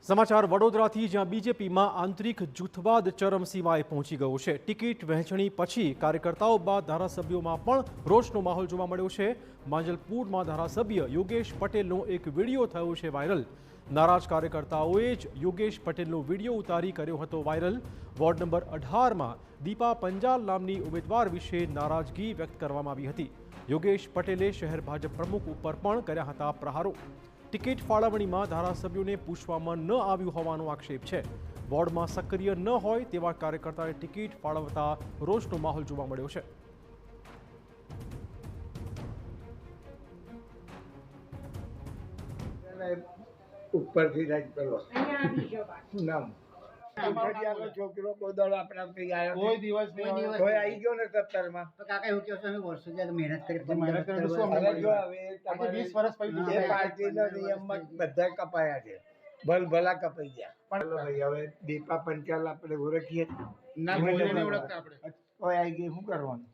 સમાચાર વડોદરાથી, જ્યાં બીજેપીમાં આંતરિક જૂથવાદ ચરમસીમાએ પહોંચી ગયો છે। ટિકિટ વહેંચણી પછી કાર્યકર્તાઓ બાદ ધારાસભ્યોમાં પણ રોષનો માહોલ જોવા મળ્યો છે। માંજલપુરમાં ધારાસભ્ય યોગેશ પટેલનો એક વિડીયો થયો છે વાયરલ। નારાજ કાર્યકર્તાઓએ જ યોગેશ પટેલનો વિડીયો ઉતારી કર્યો હતો viral. Ward number 18માં Deepa Panjal નામની ઉમેદવાર વિશે નારાજગી વ્યક્ત કરવામાં આવી હતી। યોગેશ પટેલે શહેર ભાજપ પ્રમુખ ઉપર પણ કર્યા હતા પ્રહારો। ટિકિટ ફાળવણીમાં ધારાસભ્યોને પૂછવામાં ન આવ્યું હોવાનો આક્ષેપ છે। વોર્ડમાં સક્રિય ન હોય તેવા કાર્યકર્તાએ ટિકિટ ફાળવતા રોષનો માહોલ જોવા મળ્યો છે। ઉપરથી રાજ પેલો નામ છોકરો કોઈ દળ આપણા કોઈ દિવસ કોઈ આવી ગયો ને 17 માં તો કાકા એવું કહો છો અમે વર્ષો સુધી મહેનત કરી જો હવે તમે 20 વર્ષ પછી એ પાર્ટીના નિયમમાં બધા કપાયા છે ભલા કપાઈ ગયા પણ ભાઈ હવે દીપા પંચાલ આપણે ઓળખીએ ના ઓળખતા આપણે કોઈ આવી ગઈ શું કરવાનું